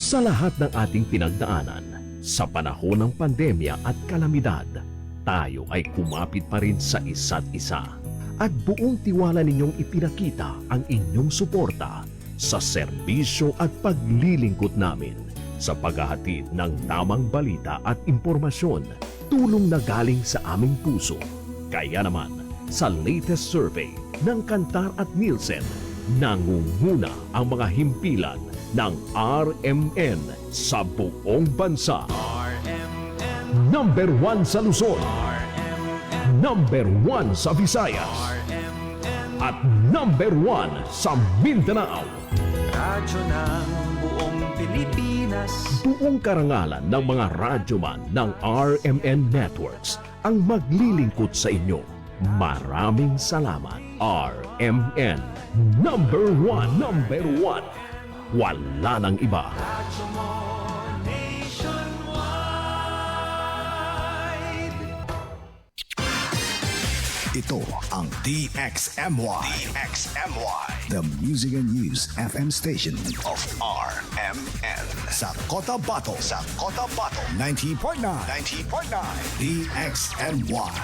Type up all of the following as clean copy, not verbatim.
Sa lahat ng ating pinagdaanan, sa panahon ng pandemya at kalamidad, tayo ay kumapit pa rin sa isa't isa. At buong tiwala ninyong ipinakita ang inyong suporta sa serbisyo at paglilingkod namin sa paghahatid ng tamang balita at impormasyon, tulong na galing sa aming puso. Kaya naman, sa latest survey ng Kantar at Nielsen, nangunguna ang mga himpilan ng RMN sa buong bansa. RMN, Number 1 sa Luzon, RMN, number 1 sa Visayas, RMN, at number 1 sa Mindanao. radyo ng buong Pilipinas. Buong karangalan ng mga radyoman ng RMN Networks ang maglilingkod sa inyo. Maraming salamat. RMN, number 1, number 1. Wala nang iba. Radyo mo nationwide. Ito ang DXMY. The Music and News FM station of RMN. Sa Cotabato. 90.9. DXMY.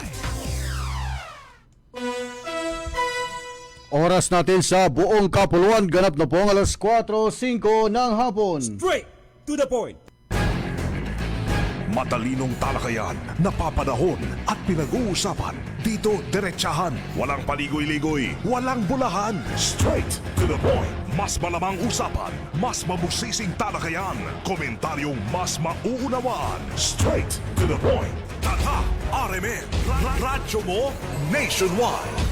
Oras natin sa buong kapuluan, ganap na po ang alas 4:05 ng hapon. Straight to the point. Matalinong talakayan, napapanahon at pinag-uusapan. Dito diretsahan, walang paligoy-ligoy, walang bulahan. Straight to the point. Mas malamang usapan, mas mabusising talakayan, komentaryong mas mauunawaan. Straight to the point. Tata, RMN, radyo mo nationwide.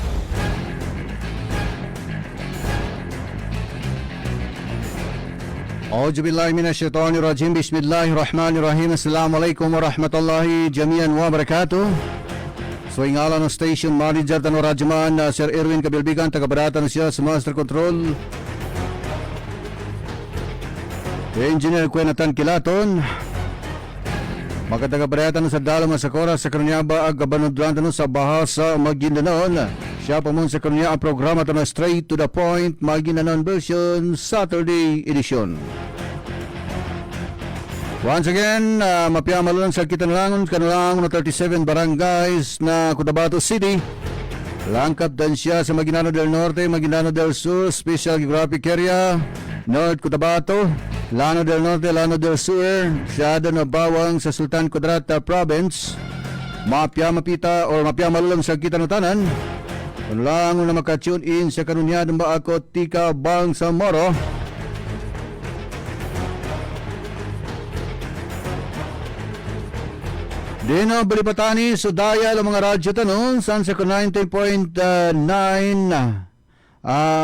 Auzubillahi minasyaitonirrajim. Bismillahirrahmanirrahim. Assalamualaikum warahmatullahi jami'an wa barakatuh. So ingala ng station manager ng Radyoman Sir Erwin Kabilbigan, taga-barata na siya sa Master Control. Engineer Kwenatan Kilaton. Magkataga-barata sa Dalama sa Kora sa Karunyaba ag kabanudlan sa Bahasa Maguindanon. Siya pa mong sa karunya ang programa ito na Straight to the Point Maguindanon version Saturday edition. Once again, mapiamalan sa Kitanlangon, Kanulangon na 37 barangays na Cotabato City. Langkap dan siya sa Maguindanao del Norte, Maguindanao del Sur, Special Geographic Area, North Cotabato, Lano del Norte, Lano del Sur, siyado na bawang sa Sultan Kudarat Province. Mapia malulang sa Kitanutanan. Kanulangon na makatune in sa kanunyadong baakot tika bang sa Moro. Dino Balipatani, Sudaya ang mga radyo tanong, Sansa ko 90.9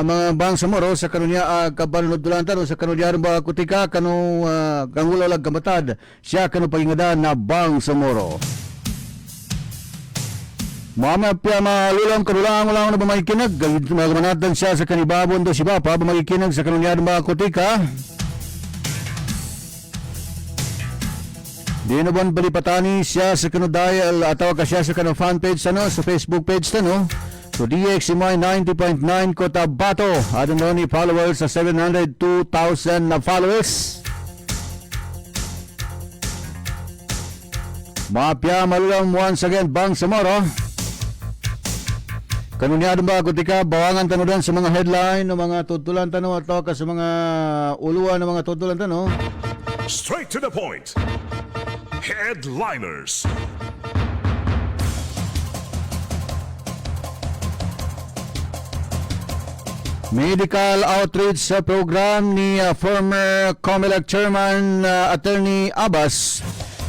mga bang sa Moro sa kanunya kabanudulan tanong sa kanunya ba kutika kanu kangulalag kamatad siya kanu pagingadan na bang sa Moro. Mama pia malulang kanulang na bumakikinag magmanatan siya sa kanibabon do si Papa bumakikinag sa kanunya ba kutika. Dino bon Balipatani siya sa kanudayal ataw ka siya sa kanang fanpage sa Facebook page so DXMY 90.9 Cotabato adon ni followers sa 702,000 na followers. Mapya malulang once again bang sa Moro. Kanunyado ba kutika bawangan tanudan sa mga headline ng mga tutulan ataw ka sa mga uluan ng mga tutulan Straight to the point. Headliners. Medical outreach sa program ni former COMELEC Chairman Attorney Abbas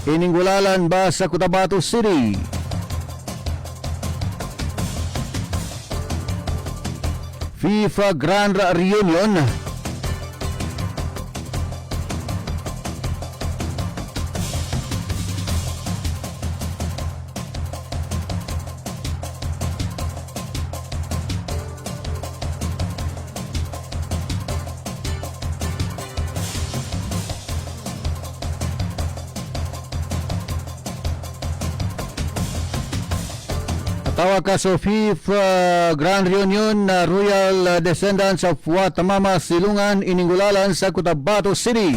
iningulalan ba sa Cotabato City. FIFA Grand Reunion. Tawa ka sa FIFA Grand Reunion na Royal Descendants of Watamama Silungan iningulalan sa Cotabato City.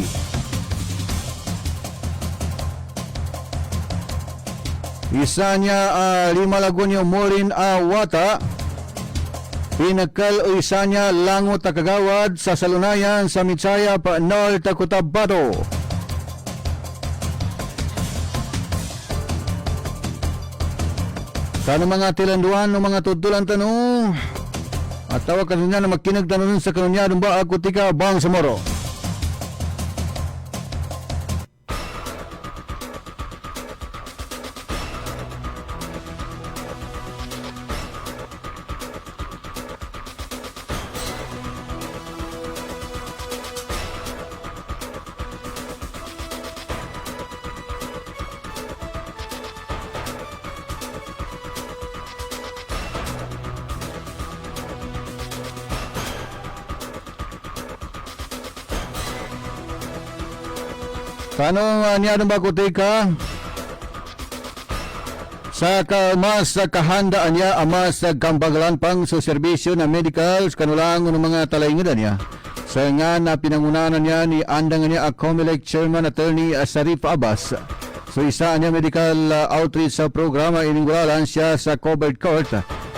Isa niya Lima Lagunyo Morin Awata. Pinakal o isa niya Langot Kagawad sa Salunayan sa Mitsaya pa North Cotabato. Kano mga tilanduan ng mga tutulan tanong at tawag kanina na magkinag tanong sa kanunyadong ba ako tika bang samoro. Tanong niya ng bakutika sa mas sa kahandaan niya amas sa kambagalan pang sa serbisyo na medicals kanulang ng mga talayngan niya sa nga na pinangunahan niya ni andang niya Comelec Chairman Attorney Sarif Abbas. So isa niya medical outreach sa programa ininguralan siya sa covered court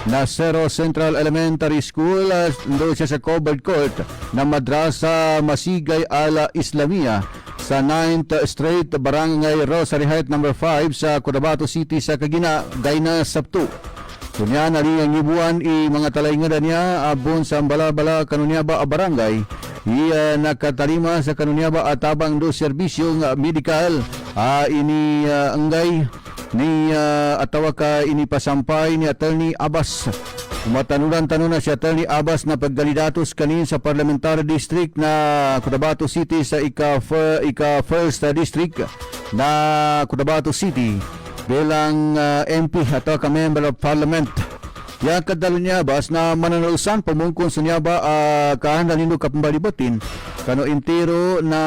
na Cerro Central Elementary School. Doon siya sa covered court na Madrasa Masigay Ala Islamia sa 9th Street, Barangay Rosary Heights No. 5 sa Cotabato City sa Kagina, Dayna Sabtu. Kunya na rin ang ibuan mga talayngan niya abon sa balabala kanunya ba a barangay. Iya nakatarima sa kanunya ba atabang do serbisyong medical ini anggay ni atawa ka ini pasampay ni Attorney Abbas. Matanunan-tanunan si Attorney Abbas na pagdalidatos kanin sa Parliamentary District na Cotabato City sa ika-first district na Cotabato City bilang MP at ka-member of Parliament. Yang kadalo niya Abbas na mananalusan pamungkon sa niya ba kahanda nindo kapambalibatin kano intero na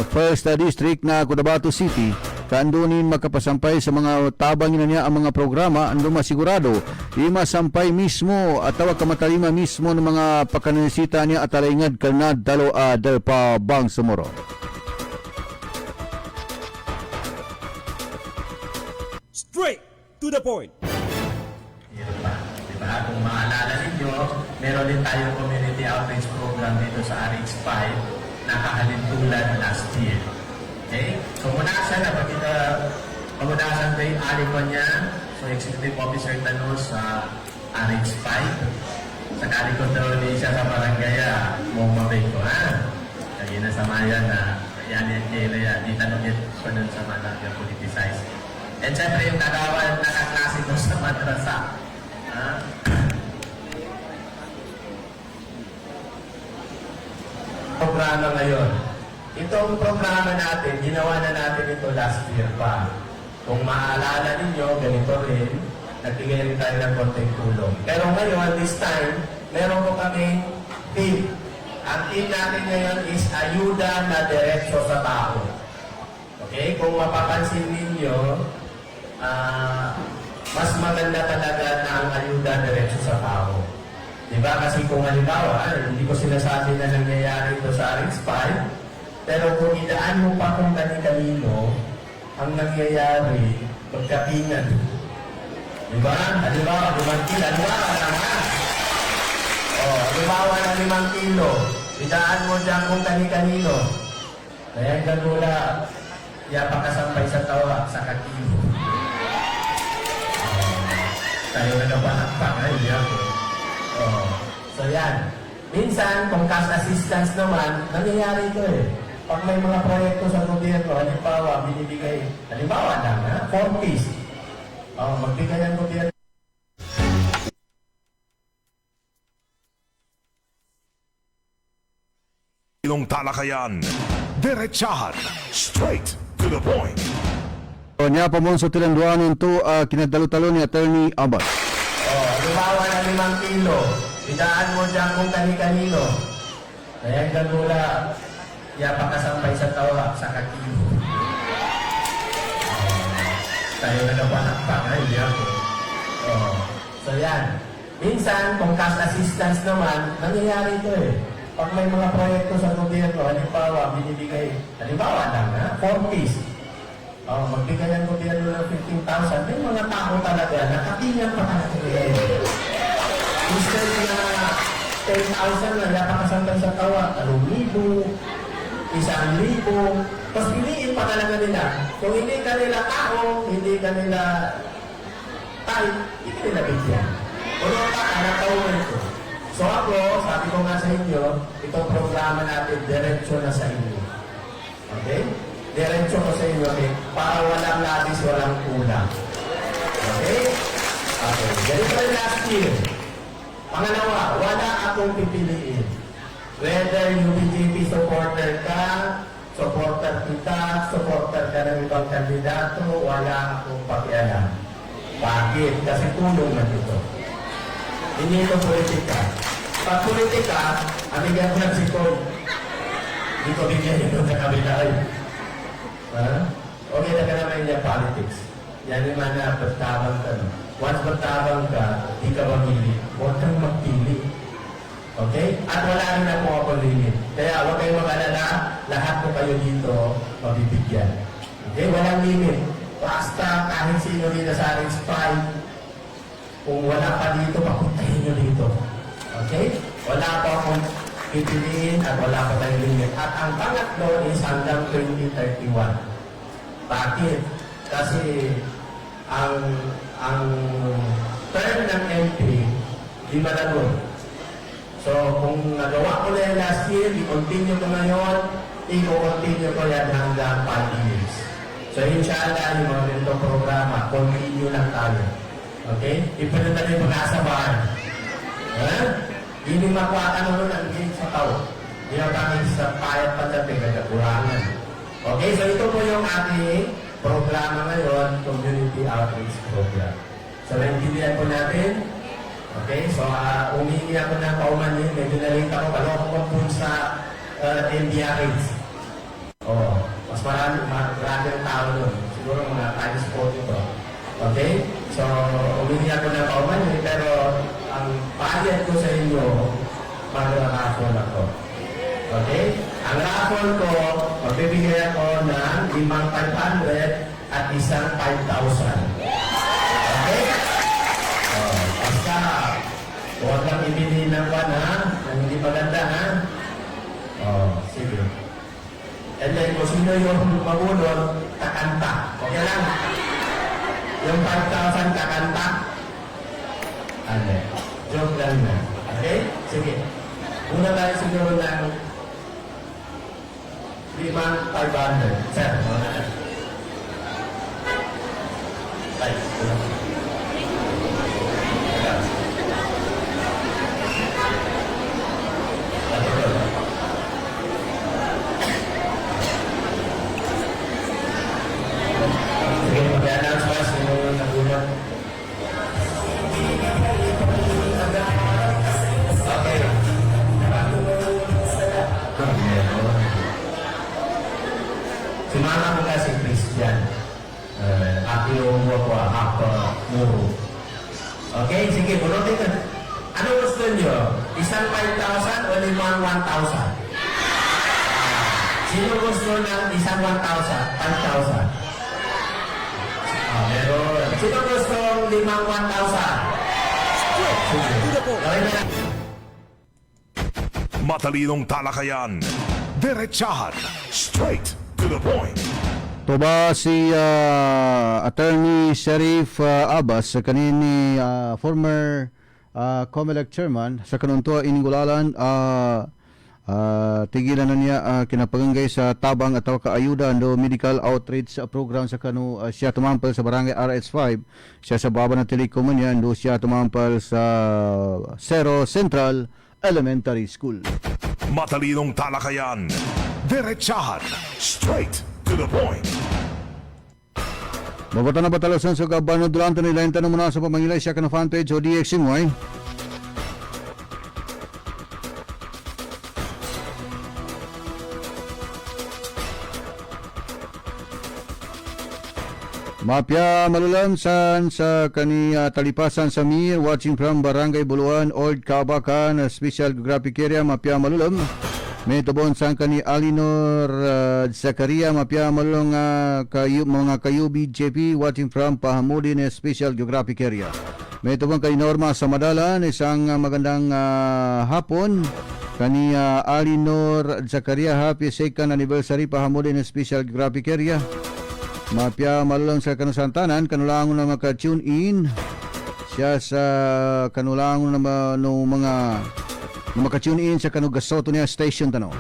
first district na Cotabato City kaandunin makapasampay sa mga tabang niya ang mga programa ando masigurado masampay mismo at tawag kamatalima mismo ng mga pakanisita niya at talaingad kanad dalo del pa bang sumoro. Straight to the point. Diba? Kung maalala ninyo, meron din tayong community outreach program dito sa RH5 na kakalintulan last year. Okay? So muna siya na pamunasan ko yung alikon niya. So Executive Officer Tanus sa RH5. Sa kalikon daw din siya sa barangay mong mabay ko ha. Kaya na sa mayan na yan kaya di tanongin ko nun sa mga politicize. And syempre yung nakaklase ko sa madrasa. Programa ngayon. Itong programa natin, ginawa na natin ito last year pa. Kung maaalala ninyo, ganito rin, nagbigay rin tayo ng konting tulong. Pero ngayon, this time, meron ko kaming team. Ang team natin ngayon is ayuda na diretso sa tao. Okay? Kung mapapansin ninyo, mas maganda talaga na ang ayuda diretso sa tao. Diba? Kasi kung halimbawa, hindi ko sinasabi na nangyayari ito sa RH5, pero kung idaan mo pa kung kani-kanino, ang nangyayari, magkapingan. Diba? Halimbawa, 5 kilo. Halimbawa naman. Halimbawa na 5 kilo. Idaan mo dyan kung kani-kanino. Kaya ang ganula, yapakasampay sa tawa, sa kakilo. Tayo na napanakpak ay ako. So yan. Minsan, kung cash assistance naman, nangyayari ito eh. Pag may mga proyekto sa gobyerno, halimbawa, binibigay, halimbawa lang, 4 piece. Magbigay ang gobyerno. Ilong talakayan, diretsahan, straight to the point. So niya pamon sa tilanduan ito kinadalo-talo ni Attorney Abbas. Halimbawa na 5 kilo. Idaan mo dyan kung kani-kanino. Kaya ang ganula, yapakasampay sa tawa, sa kakilo. Tayo na napanakpak ay ako. So yan. Minsan, kung cash assistance naman, nangyayari ito eh. Pag may mga proyekto sa gobyerno, halimbawa, binibigay, halimbawa lang, 4 piece. Magbigay ang gobyerno ng 15,000, may mga tao talaga nakatingin pa talaga ngayon. Instead na 10,000 na napakasantay sa tawa, 2,000, 1,000, tapos piliin pa talaga nila. Kung hindi ka nila tao, hindi ka nila type, hindi ka nila bigyan. Puno pa ka na tawin ko. So ako, sabi ko nga sa inyo, itong programa natin, diretso na sa inyo. Okay? Diretso ko sa inyo, okay? Para walang labis, walang kulang. Okay? Okay. Ganito rin last year. Pangalawa, wala akong pipiliin. Whether UBJP supporter ka, supporter kita, supporter ka ng ibang kandidato, wala akong pakialam. Bakit? Kasi tulong na dito. Hindi ito politika. Pag politika, amigyan ko ng sikol. Hindi ko bigyan ito sa kabila. Okay na ka naman yung politics. Yan yung mga bertabang ka. Once bertabang ka, di ka mamili. Huwag kang magpili. Okay? At wala rin na po ako limit. Kaya huwag kayong mag-alala, lahat po kayo dito mabibigyan. Okay? Walang limit. Basta kahit sino dito sa RH5, kung wala pa dito, papuntahin nyo dito. Okay? Wala pa akong pipiliin at wala pa tayong limit. At ang pangatlo is hanggang 2031. Bakit? Kasi ang term ng MP, 5 taon. So, kung nagawa ko na yan last year, i-continue ko ngayon, i-continue ko yan hanggang 5 years. So, inshallah, yung mga ganitong programa, continue lang tayo. Okay? Ipwede na rin pag-asabahan. Hindi makuha ka naman ang game sa tao. Hindi na kami sa payat pagdating, nagkakurangan. Okay? So, ito po yung ating programa ngayon, Community Outreach Program. So, naintindihan po natin. Okay, so umingi ako ng paumanhin, medyo nalita ko, balok ko po sa NDRH. Mas marami ang tao doon. Siguro mga times 40 ito. Okay, so umingi ako ng paumanhin, pero ang bayad ko sa inyo, mag-raffle ako. Okay, ang raffle ko, magbibigay ako ng 5,500 at isang 5,000. Okay? Basta, huwag lang ibili ng kwan, ha? Ang hindi maganda, ha? Sige. And then, kung sino yung mabulot, kakanta. Okay lang? Yung 5,000 kakanta. Ano? Joke lang na. Okay? Sige. Una tayo siguro ng 5,500. Sir, mga na. Ay, Sumama ko kasi Christian. Okay, sige, bunutin ka. Ano gusto nyo? Isang 5,000 o limang 1,000? Sino gusto ng isang 1,000? 5,000? Meron. Sino gusto ng limang 1,000? Gawin na lang. Matalinong talakayan. Diretsahan. Straight to the point. Ito ba si Attorney Sharif Abbas, kanini former COMELEC chairman, sa kanunto iningulalan, tigilan na niya kinapagangay sa tabang at kaayuda do medical outreach program sa kanu siya tumampal sa barangay RH5, siya sa baba ng Telecoman yan, do siya tumampal sa Cerro Central Elementary School. Matalinong talakayan. Diretsahan. Straight to the point. Mabata na batalasan sa kabano durante nila yung tanong muna sa pamangilay siya ka na fanpage o DXNY. Mapya malulamsan sa kani talipasan sa Mir, watching from Barangay Buluan, Old Kabakan, Special Geographic Area, Mapya malulam. May tubon sang kani Alinor Zakaria mapya malong mga kayubi JP watching from Pahamudin Special Geographic Area. May tubon kay Norma sa Madalan, isang magandang hapon. Kani Alinor Zakaria, happy second anniversary Pahamudin Special Geographic Area. Mapya malong sa kanusantanan, kanulangon na maka-tune in siya sa kanulangon na mga maka-tune in sa kanugasoto niya station tano.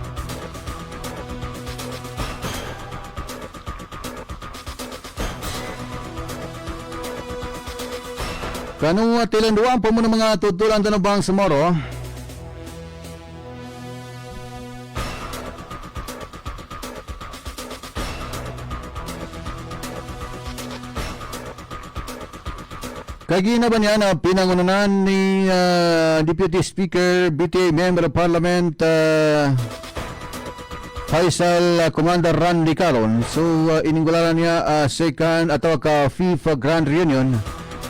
Kanu tilanduan po mo ng mga tutulan tano bang sumoro. Kagina ba niya na pinangunanan ni Deputy Speaker, BTA Member of Parliament, Faisal Commander Randy Caron. So, iningularan niya second atau ka FIFA Grand Reunion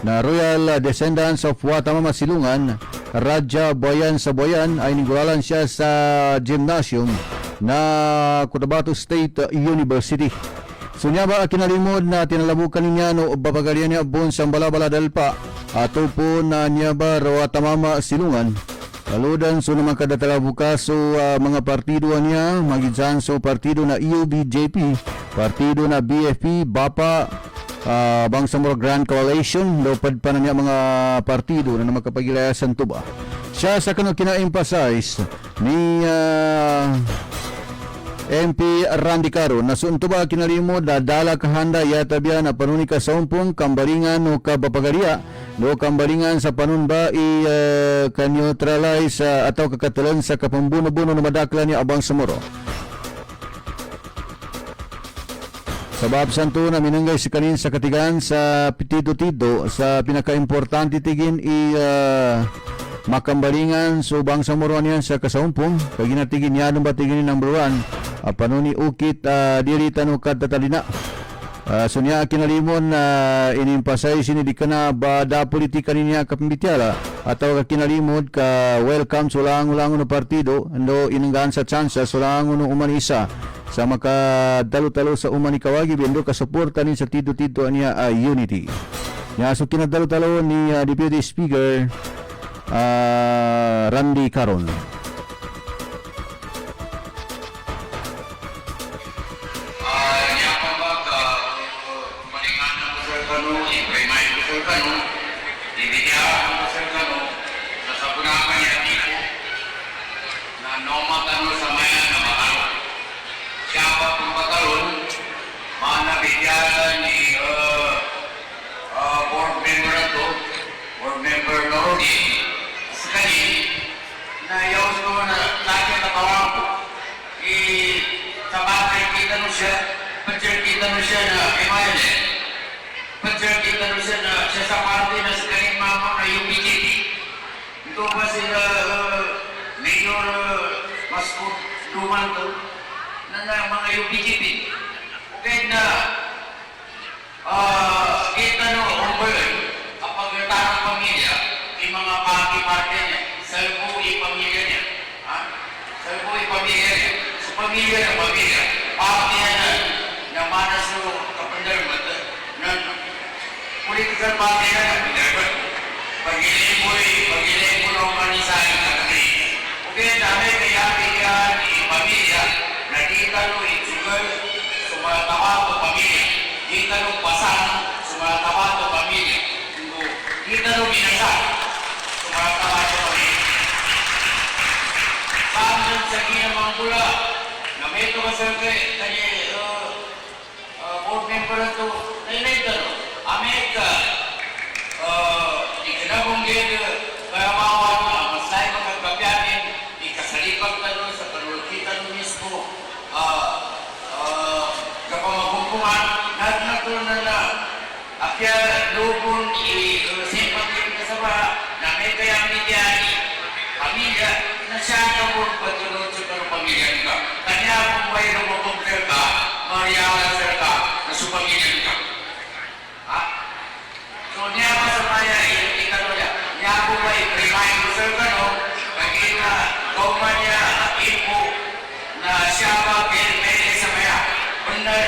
na Royal Descendants of Watamama Silungan, Raja Boyan sa Boyan, ay iningularan siya sa gymnasium na Cotabato State University. So niya ba kinalimod na tinalabukan niya no babagarian niya bon sa balabala dalpa ato po na niya ba raw tamama silungan kaludan so naman kadatala bukas so mga partido niya magidsan so partido na EUBJP, partido na BFP, BAPA, Bangsamoro Grand Coalition, lopad pa na niya mga partido na makapagilayasan tuba. Siya sa kanang kina-emphasize ni MP Randy Caron na sunto ba kinalimod na dala kahanda yata biya na panuni ka sa umpong kambalingan o kabapagaria no kambalingan sa panun ba ka-neutralize atau kakatalan sa kapambuno-buno na madakla ni Abang Samoro. Sabab santo na minanggay si kanin sa katigan sa pitito-tito sa pinaka-importante tigin makambalingan so bang samuruan yan sa kasaumpong kaginatigin yan ba tigin number 1 panuni ukit diri tanukad tatalina so niya kinalimon inimpasay sinidi ka na bada politika niya kapimbityala atau kinalimod ka welcome sulang-ulang no partido ando inanggaan sa tsansa sulang no umanisa sa makadalo-talo sa umanikawagi bindo ka suporta ni sa tito-tito niya unity niya so kinadalo-talo ni Deputy Speaker Randy Caron.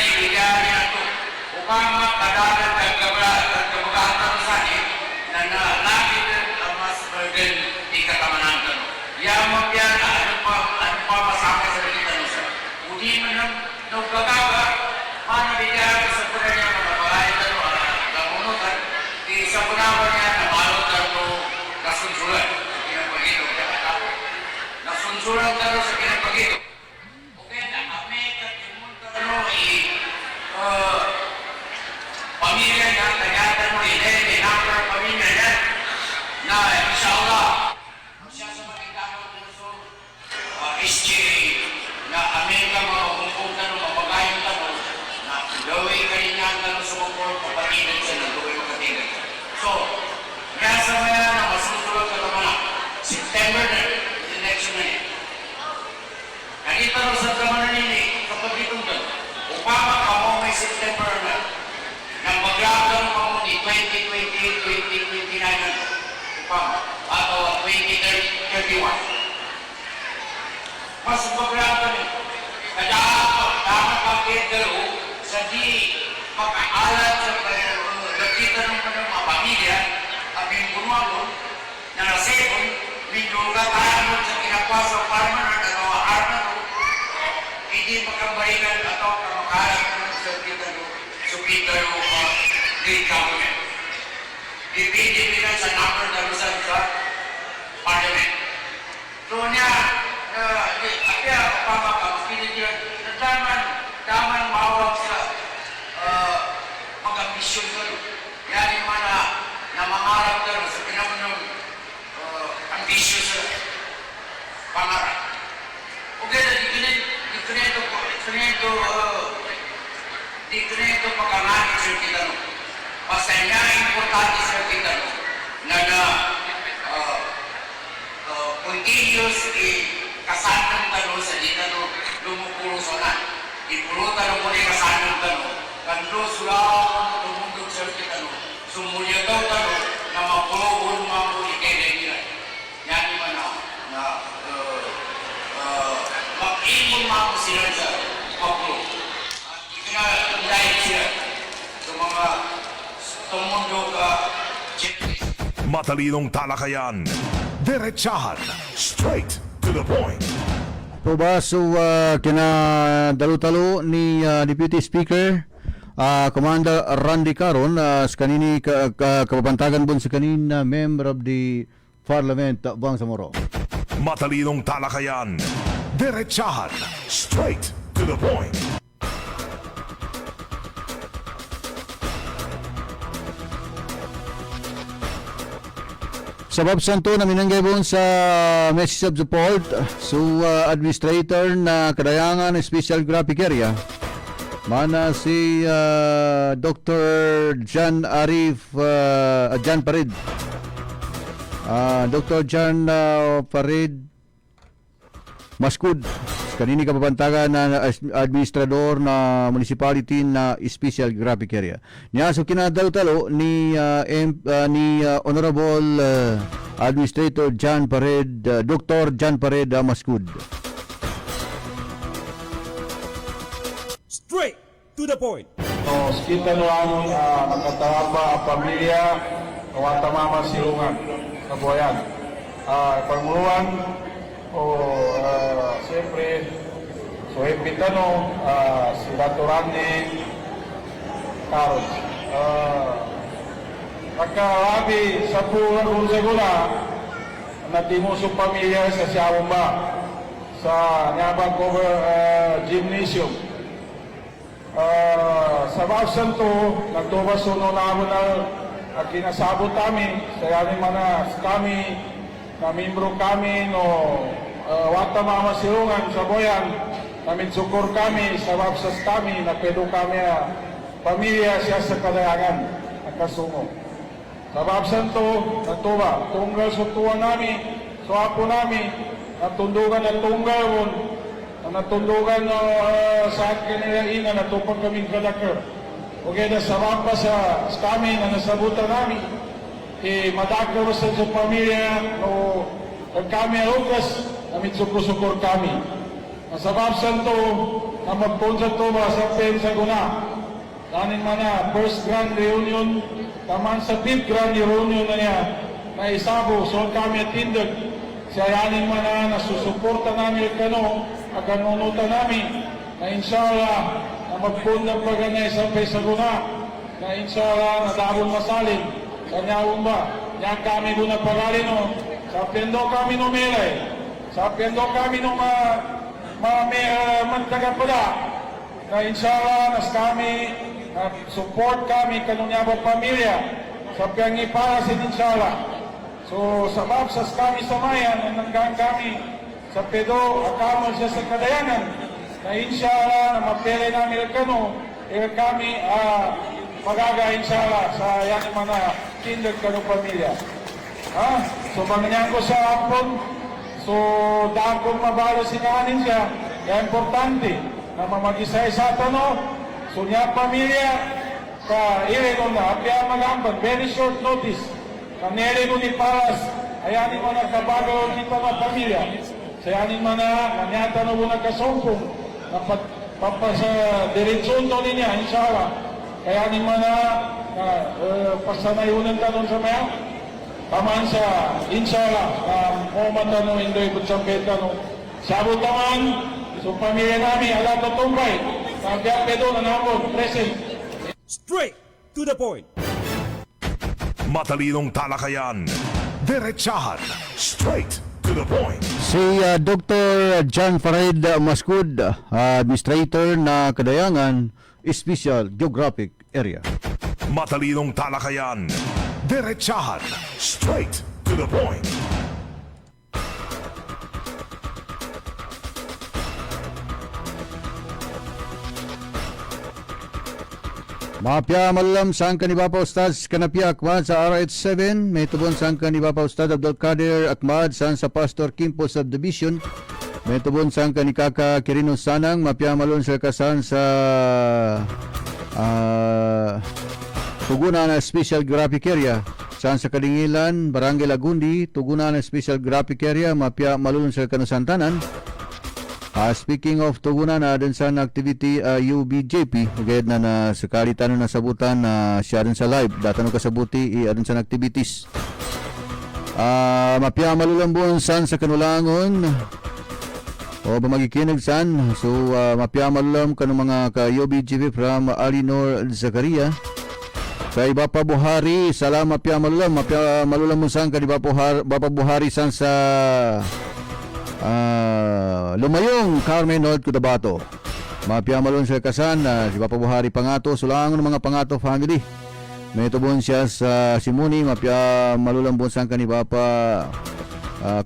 ibigyan niya ito upang makadalan ng kabagatan sa akin na nalapit ang mas burden di katamanan ko. Yan mo yan na ano pa masama sa kita nyo sa. Udi man lang nagkagawa, manabigyan ko sa puna niya mga bahay ko namunutan, di sa punawa niya na malot ko nasunsulan sa kinapagito. Nasunsulan ko sa kinapagito. Pamilya niya, tagatan mo hindi, number pamilya niya, na inshallah, siya sa magigamo ng SJ, na Amerika mga humpungtan o mapagayong tanong, na gawin ka rin niya ang tanong sa mga papatinan siya na gawin makatinan. So, kaya sa maya na masusunod ka naman na, September na, election na niya. Nakita rin sa kamanan niya, kapag itong tanong, upang mo may September na maglagang mo ni 2020-2029 upang atau 2031. Mas maglagang dapat pagkidalo sa di makaalat sa nakita ng mga pamilya at yung bumalo na nasipon minuga tayo sa kinapasa parman at arman hindi makabalikan atau kamakalat sa kitalo supita yung lead government. Dipindi nila sa number na lusan sa parliament. So niya, kaya pamaka, pinigyan, daman mawag sa mag-ambisyon ko. Yan yung mga na mangarap ka sa pinamunong ambisyon sa pangarap. Okay, di ganito pagkangakit sa kita no. Basta niya importante sa kita no, na continuous kasanang tanong sa dita no, lumupulo sa nan. Ipulutan mo ni kasanang tanong, kando sulaw tumundog sa kita no. Sumulya daw tanong na mapulong mo ni kaya nila. Yan naman na mag-imon mo sila sa mapulong. Dahil siya sa mga tumundo ka Matalinong talakayan, diretsahan, straight to the point. Po ba, so kina dalo-talo ni Deputy Speaker Commander Randy Caron sa kanini kapabantagan bon sa kanina member of the Parliament Bangsamoro. Matalinong talakayan, diretsahan, straight to the point. Sabab santo na minanggay sa message of support so administrator na Kadayangan Special Graphic Area mana si Dr. Jan Arif Jan Parid Dr. Jan Parid Maskud kanini kapabantagan na administrador na municipality na Special Graphic Area. Niya so kinadalo-talo ni Honorable Administrator Jan Pared, Dr. Jan Pared Maskud. Straight to the point. So, kita no among nagkatawag ang pamilya wata mama silungan sa buhayan. Panguluan siyempre so impitano si Dr. Randy Caron. Pagkarabi sa buwan kung sigura natimusong pamilya sa Siawamba sa Nyabang Cover Gymnasium. Sa Bausan to, nagtubas suno namin na kinasabot kami sa yanin manas kami na membro kami no wata mama silungan sa boyan namin sukur kami sa babsas kami na pedo kami pamilya siya sa Kadayangan nakasungo sa babsan to natuba tunggal sa tuwa nami so apo nami natundugan na tunggal mo natundugan sa kinainan natupag kaming kalakar okay na sa bamba sa kami na nasabutan nami madagdaw sa pamilya o kami alukas namin sukur-sukur kami. Sa babsan to, na mag-concert to ba sa pensa ko na. Kanin man na, first grand reunion, taman sa 5th grand reunion na niya, na isabo, so kami atindag. Siya yanin man na nasusuporta namin kano, at kanunutan namin, na inshallah, na magpundang paganay sa pensa ko na inshallah, nadabon masalin, kanyawon ba, yan kami guna pagalin no, sa pendo kami no melay, sa pendo kami no magtagapada, na inshallah, nas kami, support kami kanunya ba pamilya, sa pangiparasin inshallah. So, sabab sa kami sa mayan, nanggang kami sa pedo, akamon siya sa kadayanan, na inshallah, na mapere namin kano, kami, magaga inshallah sa yan mga kindred kano pamilya. So banganyan ko sa hapon, so daan kong mabalo sinahanin siya, kaya importante na mamagisay sa tano, so niya pamilya, ka ire ko na, apya magamban, very short notice, kanere ko ni Paras, ayanin mo na kabago kita na pamilya, sayanin mo na, kanyata na mo nagkasumpong, papasa diretsyon to niya, inshallah, kaya ni mana pasanayunan tanong sa maya, taman sa inshallah, moment tanong indoy kutsampet tanong, sabot taman, so pamilya namin, alam na tumpay, kabiyak pedo na namon, present. Straight to the point. Matalinong talakayan, diretsahan, straight to the point. Si Dr. John Farid Mascud, Administrator na Kadayangan Special Geographic Area. Matalinong talakayan, diretsahan, straight to the point. Mapya malam sang kanibapa Ustad Kanapia Akmad sa RH7, may tubon sang kanibapa Ustad Abdul Kadir Akmad sang sa Pastor Kimpo Subdivision, may tubon sang kanikaka Kirino Sanang, mapya malon sa kasan sa Tugunan na Special Graphic Area, sang sa Kadingilan, Barangay Lagundi, Tugunan na Special Graphic Area, mapya malon sa kanusantanan. Speaking of Tugunan, din sa activity UBJP, gayad na sakali tanong nasabutan na siya rin sa live, datanong kasabuti din sa activities. Mapya malulambon san sa kanulangon, o bamagikinig san, so mapya malulam kanong mga ka-UBJP from Alinor Zakaria. Sa iba pa Buhari, salamat mapya malulam mo san kani Bapa Buhari san sa Lumayong, Carmen, North Cotabato. Mapya malon sa kasan, si Papa Buhari Pangato, sulangon ng mga Pangato family. May tubon siya sa Simuni, mapya malulambon sang kani Papa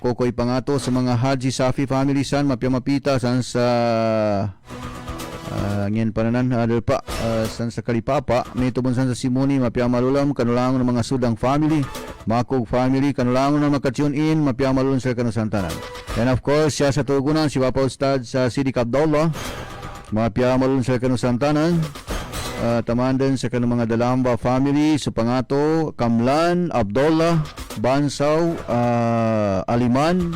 Kokoy Pangato, sa mga Haji Safi family san, mapya mapita san sa ngayon pananan, pa san sa Kalipapa. May tubon san sa Simuni, mapya malulam, kanulangon ng mga Sudang family, Makog family, kanulangon ng makatune in, mapya malulun sa kanusantanan. And of course, siya sa Tugunan, si Papa Ustad sa Sidi Abdullah, mapya malulun sa kanusantanan. Taman din sa kanang mga Dalamba family, sa Pangato, Kamlan, Abdullah, Bansaw, Aliman,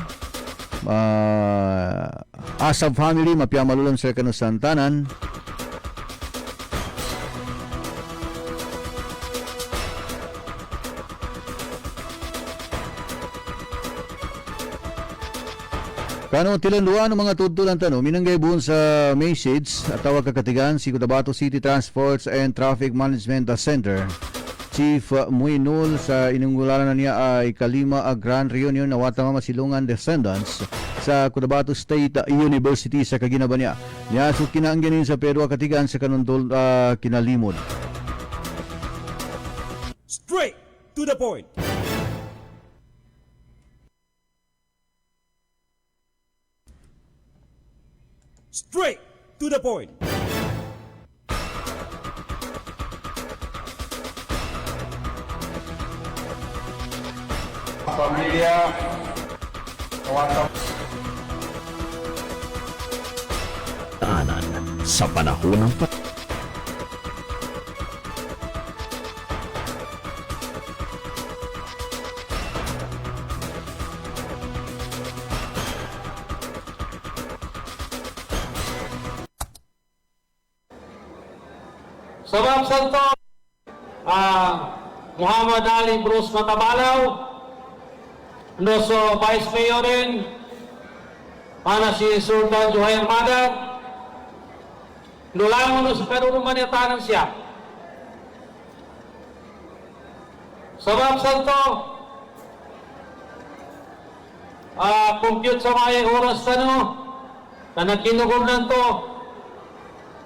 Asab family, mapya malulun sa kanusantanan. Kano tilanduan ng mga tutulan tanong, minanggay buon sa message at tawag kakatigan si Cotabato City Transports and Traffic Management Center. Chief Muinul sa inungularan na niya ay Kalima Grand Reunion na watama masilungan descendants sa Cotabato State University sa Kaginabanya. Niya so kinaangganin sa Pedro Katigan sa kanundol kinalimod. Straight to the point. Straight to the point. Pamilya, Daanan sa panahon ng Sabab Santo, Muhammad Ali Bruce Matabalaw, Noso Vice Mayor rin, mana si Sultan Juhair Madad, lulangon no sa karurumanitanan siya. Sabab Santo, compute sa mga oras na nagkinugurnan to,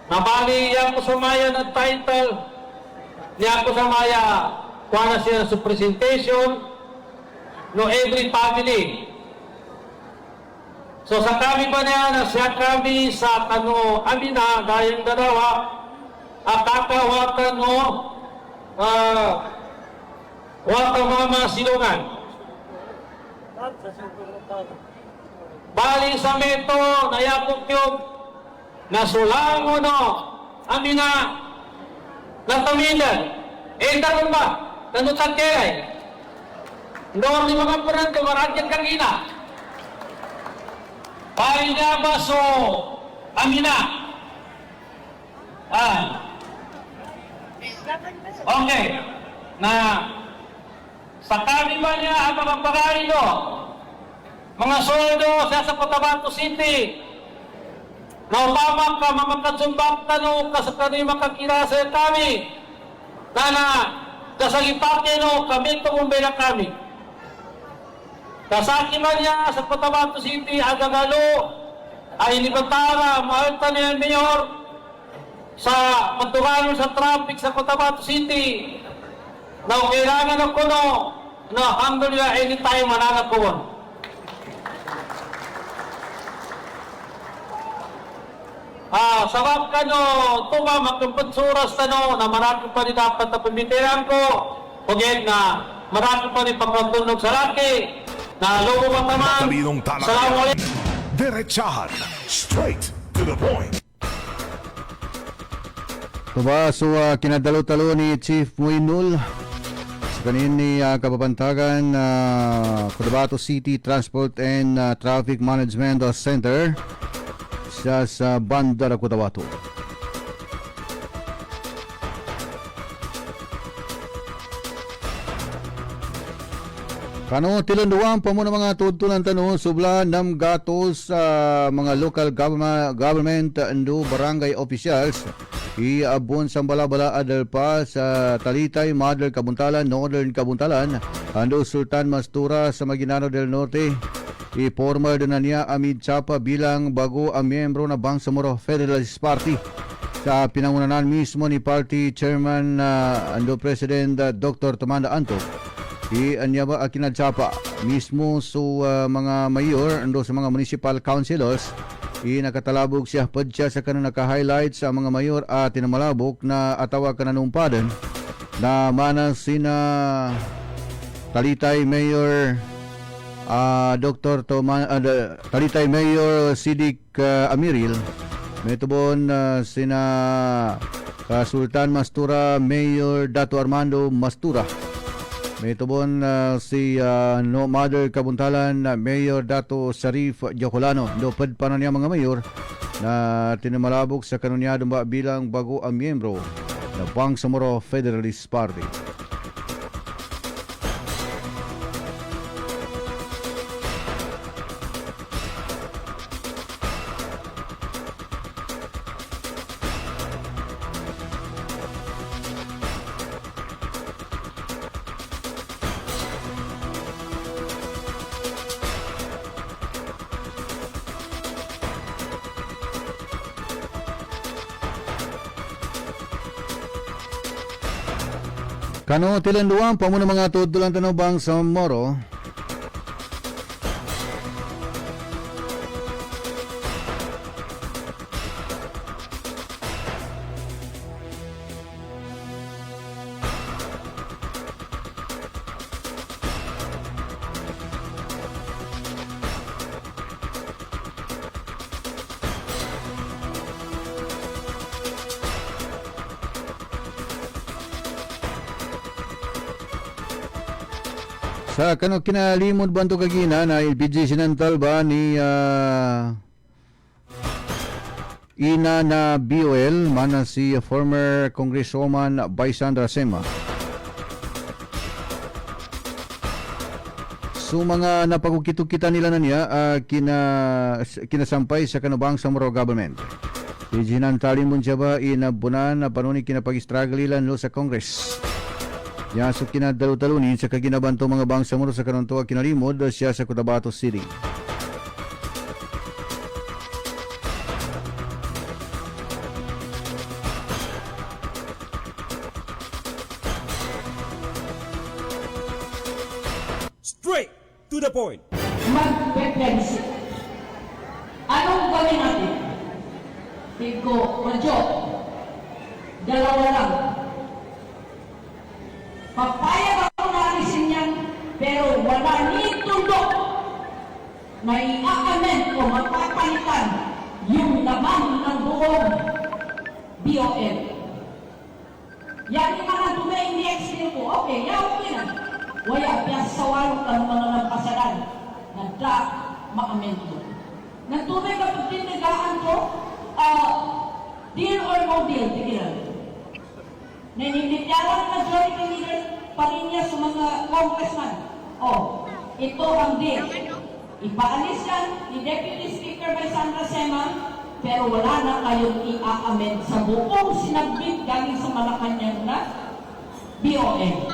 nabali yan ko sa maya ng title, niya ko sa maya, kuha na siya sa presentation, no every family. So sa kami ba niya na siya kami sa amina, gayang dalawa, kakawatan no, wata mama silungan. Bali sa meto, nayakop yung nasulango no, amina, natamilan. Daron ba? Tanutag kaya Ndor ni mga peran ko maradyan kang ina. Bali na ba so, amina. Okay. Na sa kami ba niya ang mga pagkain no? Mga soldo sa Cotabato City. Naupamang ka, mamagkatsumbak tanong ka sa kanima kakira sa kami. Nana, kasagipake no, kami tumumbela kami. Kasaki man niya sa Cotabato City, agagalo, ay inibantara, mahalta niya ang mayor sa pagtuganon sa traffic sa Cotabato City. Na kailangan ako no, na alhamdulillah anytime mananap ko. Sabab ka no, tuma magkampagsuras na marami pa rin dapat na pamitiran ko. Huwag na marami pa rin pagpatunog sa laki. Na lobo pa taman. Matalinong talakayan. Salamualaikum. Diretsahan. Straight to the point. Diba, so kinadalo-talo ni Chief Muinul sa kanin ni Kapapantagan Cotabato City Transport and Traffic Management Center sa Bandar Cotabato. Kano tilanduan pa mo ng mga tutulan tanong subla ng gatos sa mga local government and barangay officials iabon sa balabala adal pa sa Talitay, Mother Kabuntalan, Northern Kabuntalan, ando Sultan Mastura sa Maguindanao del Norte. I-former na niya Amid Chapa bilang bago ang miyembro na Bangsamoro Federalist Party. Sa pinangunahan mismo ni Party Chairman ando President Dr. Tomanda Anto. Anya ba kinadchapa mismo so mga mayor ando sa mga municipal councilors nakatalabog siya padya sa kanang naka-highlight sa mga mayor at tinamalabok na atawa kananumpadan na mana sina Talitay Mayor Dr. Talitay Mayor Sidik Amiril, metubon sina Sultan Mastura Mayor Dato Armando Mastura, metubon si Mother Kabuntalan Mayor Dato Sharif Jocolano. Lupad pa na niya mga mayor na tinamalabog sa kanunyadong bilang bago ang miyembro ng Bangsamoro Federalist Party. Kano tilanduan pa mo ng mga tutulan tanong sa Moro. Sa kano kinalimod ba ito kagina na LPG sinantal ba ni ina na BOL mana si former Congresswoman Baisandra Sema. So mga napagkukita nila na niya kinasampay sa kanubang sa Moro government. Ijinantalin mo siya ba inabunan na panuni kinapag-struggle ilan sa Congress. Yaso kinadalu-talunin sa kaginabanto mga bangsa Moro sa kanunto kinalimod siya sa Cotabato City. Straight to the point. Magpepensi. Anong gawin natin? Tingko, madyo. Dalawa lang. Papayag ako na alisin yan, pero wala ni tundok na i-amend o mapapalitan yung laman ng buong BOL. Yan yung mga tumay ni ko. Okay, okay na. Wala biya sa walong ang mga nampasalan na ma-amendo. Nagtunay kapag tinagaan ko, deal or no deal, tigilan. Naninityalan na majority leader pa rin niya sa mga congressman. Ito ang deal. Ipaalis yan ni Deputy Speaker Baisandra Sema, pero wala na kayong i-amend sa buong sinabit galing sa Malacanang na BOL.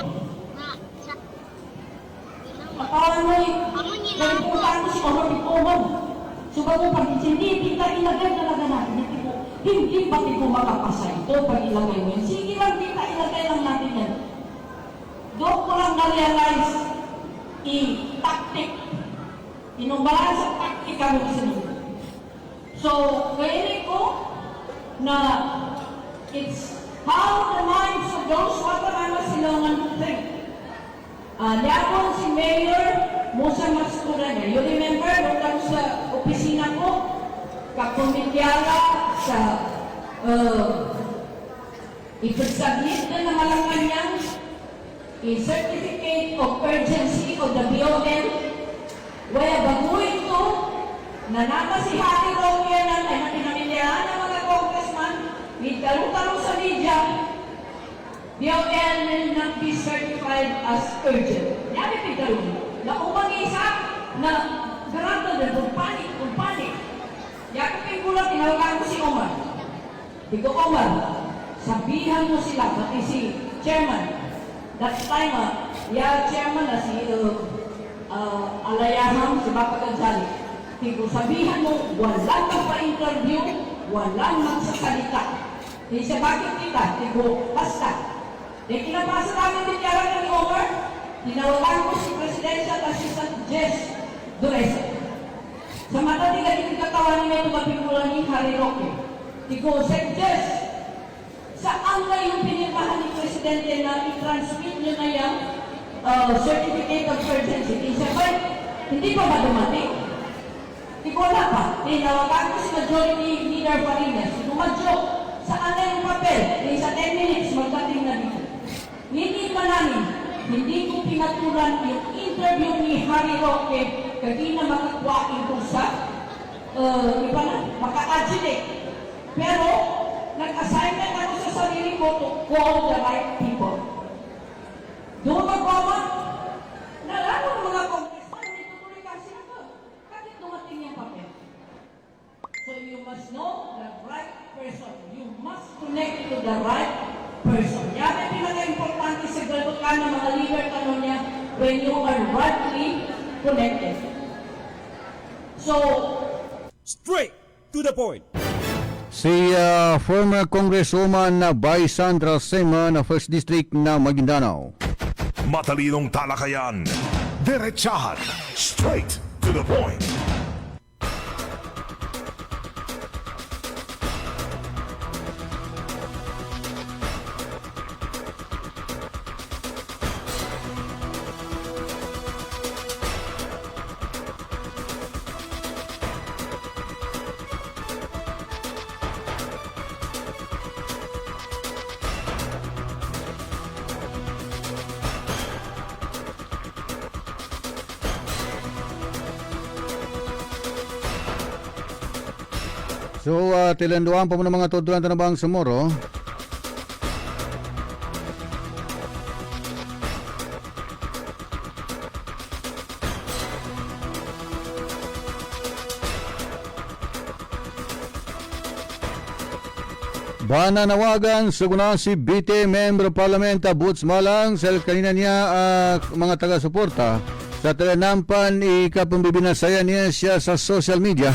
Katawan mo nagpuntaan mo si Omar Picoman. Subago pag hindi kita ilagay talaga natin. Hindi ba ito makapasa ito pag ilagay mo yun? Sige lang kita ilagay lang natin yan. Doon ko lang na-realize i-tactic. Inumbalan sa tactic kami sinunod. So, kainin ko na it's how the minds of those who are Silongan think. Yapon si Mayor Musa Masturana. You remember, nung sa opisina ko, kakomityala sa ipagsubmit na ng Malacanang certificate of urgency of the BOL, where baguhin ko na nama si Harry Roque na ay napinamilyahan ng mga congressman, italo-talo sa media, BOL will not be certified as urgent. Yan ang pagdalo. Na umag-isa na garanta na kung panik. Yan ang pagkulang, tinawagan ko si Omar. Digo, Omar, sabihan mo sila, pati si chairman. That time, chairman na si Alayaham, si Papa Gonzales. Digo, sabihan mo, walang magpa-interview, walang magsasalita. Di siya bakit kita? Digo, basta. Kinapasa namin din yaran ni Omar, tinawagan ko si Presidential Assistant Jess Duresa. Sa mata nila yung katawan niya yung mapingulan ni Harry Roque. Digo, Sir Jess, saan na yung pinirmahan ni Presidente na i-transmit nyo na yung certificate of urgency? Hindi pa ba dumating? Digo, wala pa. Tinawagan ko si Majority Leader Parinas. Dumadyo, saan na yung papel? Sa 10 minutes, magdating na dito. Hindi pa namin, hindi ko pinatulan yung interview ni Harry Roque kagina makakuhain ko sa maka-adjudicate. Pero, nag-assignment ako sa sarili ko to call the right people. Doon mag-comment, nalalo ng mga congressman, may tutuloy kasi ako. Bakit dumating yung papel? So you must know the right person. You must connect to the right person. Yan ang pinaka-importante sa gano'n ka ng mga leader tanong niya when you are rightly connected. So, Straight to the point. Si former Congresswoman na Baisandra Sema na 1st District na Maguindanao. Matalinong talakayan, diretsahan, straight to the point. So, tilanduan pa mo ng mga tudulan tanabang sumuro. Bananawagan sa guna si BT Membro Parlamenta Boots Malang sa kanina niya mga taga-suporta sa talanampan ikapambibinasaya niya siya sa social media.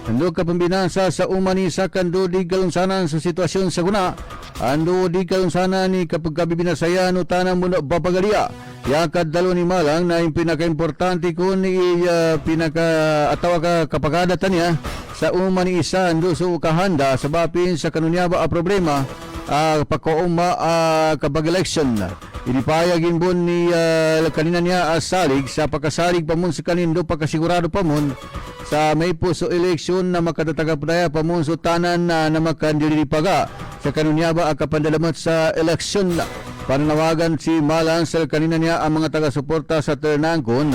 Ando kapambinasa sa umani sa kando di kalungsanan sa sitwasyon sa guna. Ando di kalungsanan ni kapag kabibinasaya no tanang muna babagalia. Yakad dalo ni Malang na yung pinaka-importante ko ni pinaka-atawa ka kapagadatan niya sa umani isa ando so kahanda sa bapin sa kanunyaba a problema pagkauma kapag election. Inipayagin bon ni kanina niya salig sa pagkasalig pa mon sa kanindo pagkasigurado pa mon sa may puso eleksyon na makatatagapdaya pa mon so tanan na makandilipaga sa kanunyaba a kapandalamat sa eleksyon. Pananawagan si Malang sa kanina niya ang mga taga-suporta sa Ternangkon.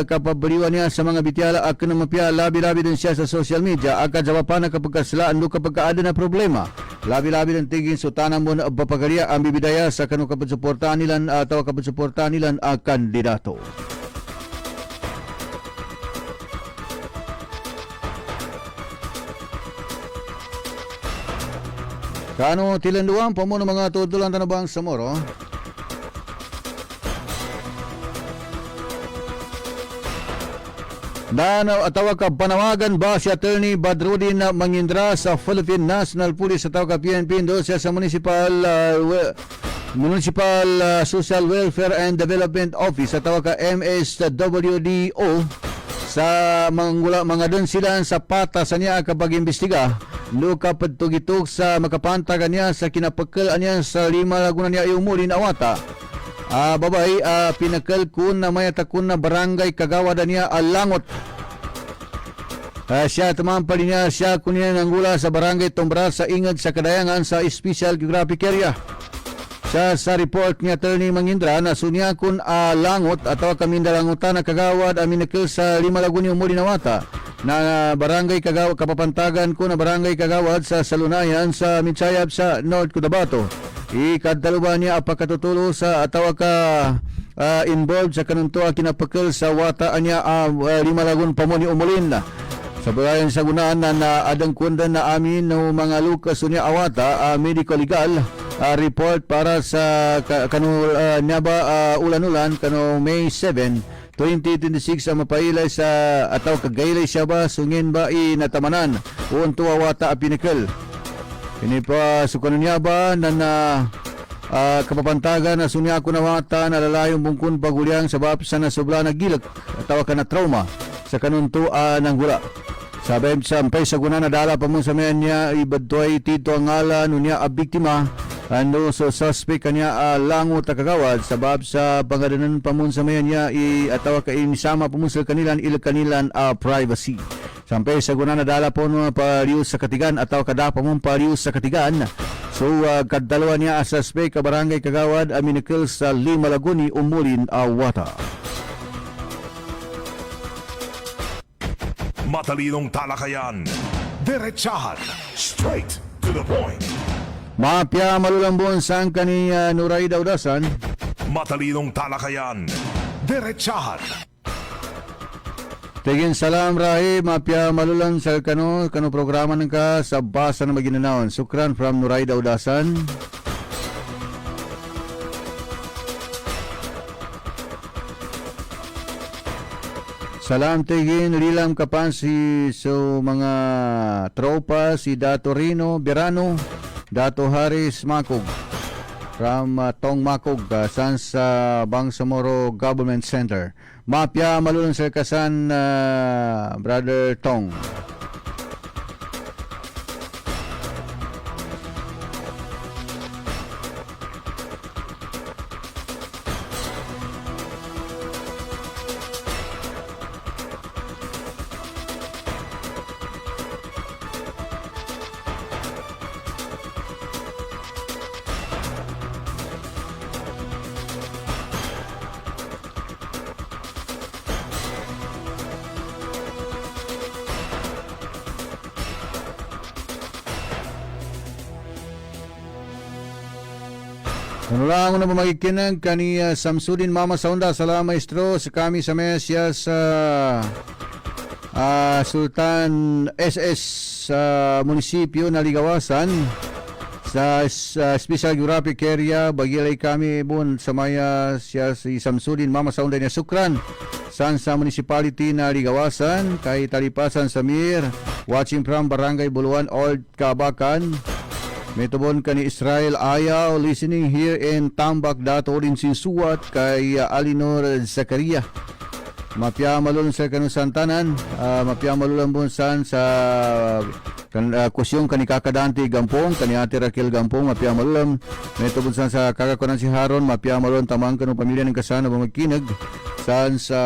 Kapabaliwan niya sa mga bityala at kinamapya labi-labi din siya sa social media agad jawapan na kapag kaslaan do kapag kaada na problema. Labi-labi din tigin sutanan mo na papagalia ang bibidaya sa kanong kapag suportahan nilan atawa kapag suportahan nilan ang kandidato. Kano tilanduan pa mo ng mga tudulan tanabang sa moro. Danaw atawa ka panawagan ba si Attorney Badrudin na Mangindra sa Philippine National Police atawa ka PNP do siya sa Municipal Social Welfare and Development Office atawa ka MSWDO sa mga dun sila sa pata sa niya kapag imbestiga. Luka pagtugitog sa makapantagan niya sa kinapakal niya sa 5 laguna niya iumuli na awata. Babay, pinakal kun na may atakun na barangay kagawad niya Langot. Siya tumampal niya siya kunin ng gula sa barangay Tombra sa Ingad sa Kadayangan sa Special Geographic Area. Siya sa report ni Attorney Mangindra na sunya kun Langot atawa kamindalangutan na kagawad aminakil sa 5 laguna iumuli na awata. Na barangay kagawad kapapantagan ko na barangay kagawad sa Salunayan sa Mitsayab sa North Cotabato. Ikadaluba niya apakatutulo sa atawa ka involved sa kanunto kinapakil sa wata niya 5 lagun pamoni umulin na. Sa bayan sa gunaan na adang kundan na amin ng mga lukas niya awata medical legal report para sa niya ba ulan-ulan kano May 7 2026 ang mapailay sa ataw kagaylay siya ba sungin ba inatamanan unto awata pinikal. Ini pa sukunan niya ba na kapapantagan na sunya ko na wata na lalayong bungkun pagulyang sa bapsa na sobra na gilak atawa ka na trauma sa kanuntuan ng gula. Sabi sampay sa guna na dala pa mo sa niya ibadtoy tito ang ngala nunya a biktima. Ano so suspect kanya Langot kagawad sabab sa pangadanan pamun sa mayan niya atawa ka inisama pamusal kanilan ilag kanilan privacy. Sampay sa guna na dala po no parius sa Katigan ataw kada pa mong parius sa Katigan. So kadalawa niya suspect ka barangay kagawad aminikil sa 5 laguni umulin awata. Matalinong talakayan, diretsahan, straight to the point. Mapya malulambon sang kani Nuray Daudasan. Matalinong talakayan, diretsahan. Tigin salam rahi mapya malulan sa kano programa ng ka sa basa na maginanaon. Sukran from Nuray Daudasan. Salam tigin rilam kapan si so mga tropa si Dato Rino Berano, Dato Haris Makog from Tong Makog san sa Bangsamoro Government Center. Mapya malulun sa kasan Brother Tong. Ano lang na magikinag kani Samsudin Mama Saunda sala maestro sa kami sa mesya sa Sultan SS sa munisipyo na Ligawasan sa Special Geographic Area bagilay kami bun sa maya siya si Samsudin Mama Saunda ni Sukran san sa municipality na Ligawasan kay Talipasan Samir watching from Barangay Buluan Old Kabakan. Metobon ka ni Israel Ayaw listening here in Tambak Dato rin sinsuwat kay Alinor Zakaria. Mapya malulun sa kanusantanan, mapya malulun bunsan sa kusyong kani Kakadante Gampong, kani Ate Raquel Gampong, mapya malulun. Metobon san sa kakakunan si Haron, mapya malulun tamang kanong pamilya ng kasana magkinag san sa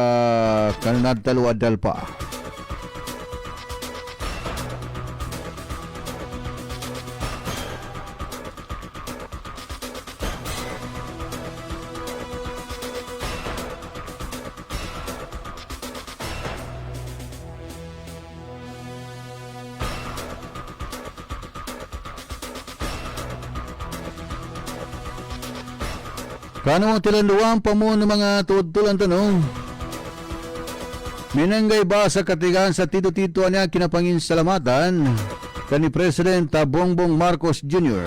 kanunadtalo adalpa. Kano ang tilanduan pa mo ng mga tutulan tanong? Minanggay ba sa katigan sa tito-tito niya kinapangin salamatan kani President Bongbong Marcos Jr.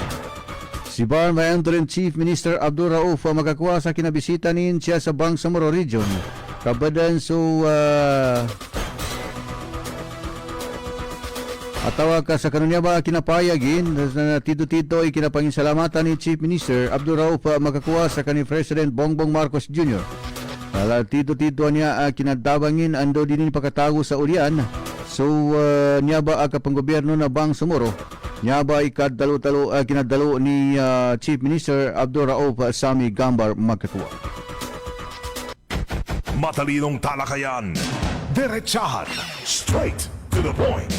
Si Barma Interim Chief Minister Abdul Rauf makakuha sa kinabisita nin siya sa Bangsamoro Region. Kabadan so atawa ka sa kanunya ba kinapayagin na tito-tito ay kinapangin salamatan ni Chief Minister Abdul Rauf makakuha sa kani President Bongbong Marcos Jr. Tito-tito niya kinadabangin ando din pakatago sa ulian. So niya ba kapanggobyerno na Bangsamoro niya ba ikadalo-talo kinadalo ni Chief Minister Abdul Rauf Sami Gambar makakuha. Matalinong talakayan, diretsahan, straight to the point.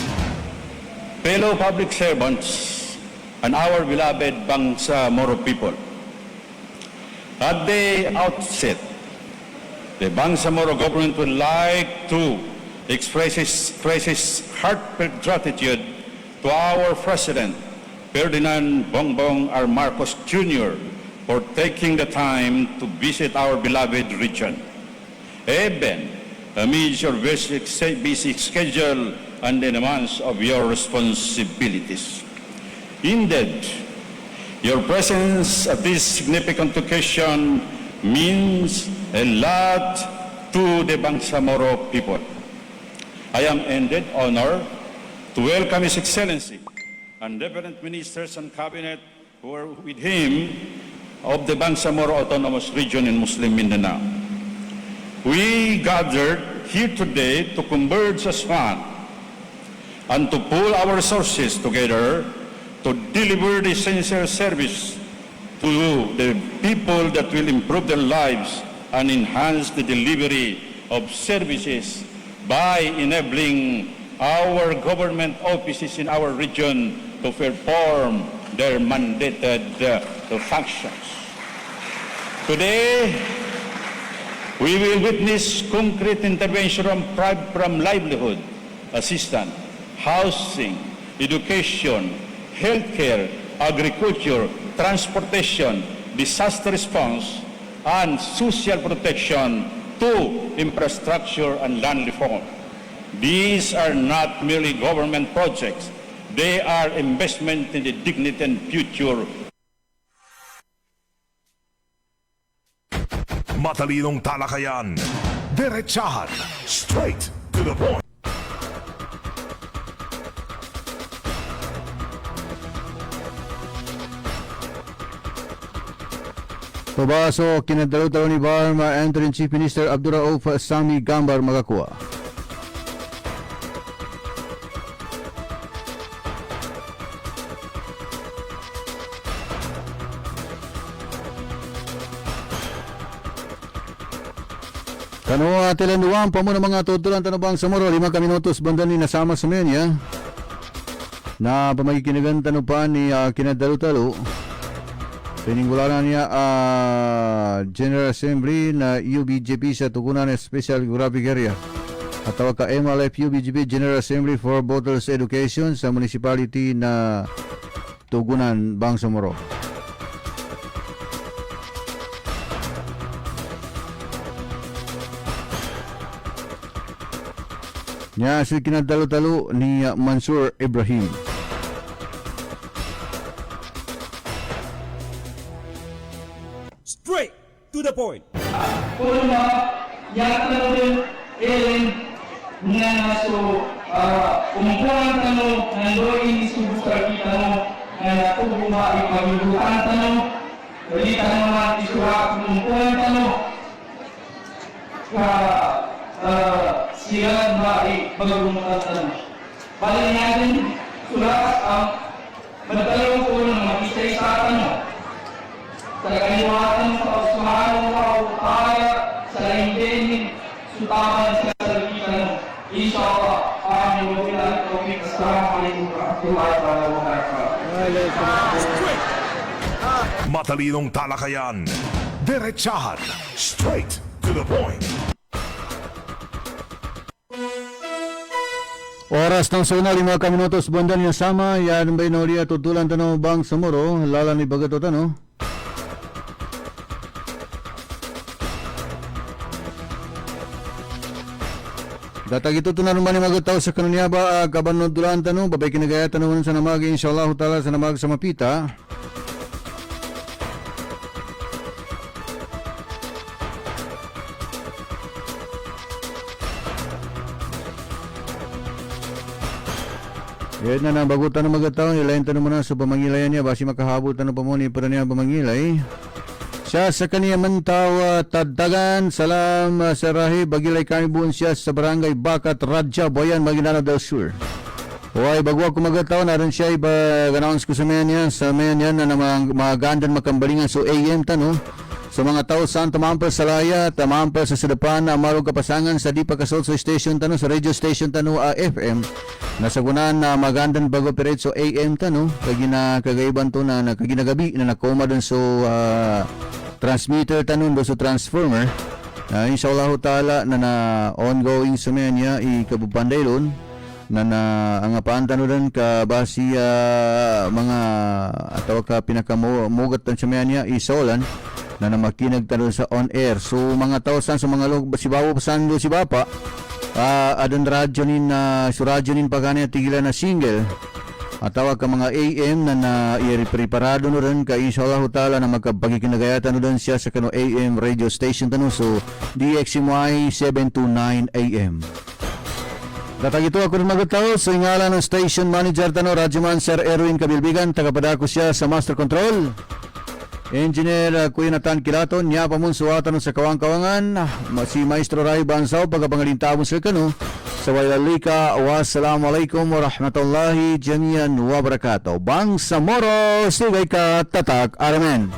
Fellow public servants and our beloved Bangsamoro people, at the outset, the Bangsamoro government would like to express its heartfelt gratitude to our President, Ferdinand Bongbong R. Marcos Jr., for taking the time to visit our beloved region. Even amidst your busy schedule and the demands of your responsibilities. Indeed, your presence at this significant occasion means a lot to the Bangsamoro people. I am indeed honored to welcome His Excellency and different ministers and cabinet who are with him of the Bangsamoro Autonomous Region in Muslim Mindanao. We gathered here today to converge as one and to pool our resources together to deliver the essential service to the people that will improve their lives and enhance the delivery of services by enabling our government offices in our region to perform their mandated functions. Today, we will witness concrete intervention from livelihood assistance, housing, education, healthcare, agriculture, transportation, disaster response, and social protection to infrastructure and land reform. These are not merely government projects. They are investment in the dignity and future. Matalinong talakayan, diretsahan, straight to the point. Pabaso, kinadalo-talo ni Barma Interim Chief Minister Abdul Rauf Sami Gambar makakuha. Kano atilanduan pa mo ng mga tutulan tanubang sa Moro, 5 minutos bandan ni nasama sa menya na pamagkikinagan tanupan ni kinadalo-talo. Piningulanan niya General Assembly na UBGP sa Tugunan Special Geographic Area at tawag ka MLF UBGP General Assembly for Bottles Education sa municipality na Tugunan, Bangsamoro. Nya si kinadalo-talo ni Mansur Ibrahim. Straight to the point. Kurma, yata na rin, nga so, umpuan tanong, nandoin isubukar kita mo, nga natubuma ipagibutan tanong, balita naman isuha umpuan tanong, sila ba ipagulungan tanong. Bali natin, sulat ang magtalong ko ng makisay sa tanong. Sa kaliwatan sa Subhanahu wa Ta'ala sa laindin sutaman sa salita insyaallah amin wa billahi taufiq. Assalamualaikum warahmatullahi wabarakatuh. Matalinong talakayan, diretsahan, straight to the point. Oras ng sauna, 5 minutos, bandan niya sama, yan ba inaulia, tutulan tanong bang samuro, lala ni bagato tanong. Datag ito na naman ni magataw sa kanunya ba kabanod dulan tanong, babay kinagaya tanong sa namag, inshallah ta'ala sa namag sa mapita. Yan na bagutan na magataw, ilayin tanong mo na sa pamangilayan niya, basi makahabot tanong pa mo ni para niya pamangilay. Siya sa kaniya mantaw tadagan, salam sa rahi, bagilay kami buon siya sa barangay Bakat, Radja, Boyan, Maguindanao del Sur. Huwag bagwa ko magataw, naroon siya iba-announce ko sa mga yan na magagandan makambalingan so AM tanong. Sa mga tao saan tamampal sa laya, tamampal sa sadapan na amarog kapasangan sa di pagkasol sa station tanong, sa radio station tanong FM. Nasa gunan na magandan bago operate so AM tanong, kagaiban to na kaginagabi na nakoma dun so transmitter tanong do so transformer. Inshallah ta'ala na ongoing sa niya ikabupanday doon na ang apaantanudan ka basi mga ataw ka pinakamugat tan sa niya isolan na makinag tanong sa on air. So mga tausan sa mga log si bawo pasan do si bapa adon radyo nin so radyo nin pagani tigilan na single atawag ka mga AM na i-preparado no rin ka inshallah ta'ala na magkapagikinagayatan no rin siya sa kano AM radio station tanong so DXMY 729 AM. Datag ito ako rin magataw sa ingala ng station manager tanong Radyoman Sir Erwin Kabilbigan, tagapadako siya sa master control. Engineer Kuya Nathan Kilaton, niya pa mong suwatan sa kawang-kawangan, si Maestro Ray Bansaw, pagkapangalintawon sa kano, sa walalika, wassalamualaikum warahmatullahi jami'an wabarakatuh. Bang Samoro, sigay ka tatak, amen.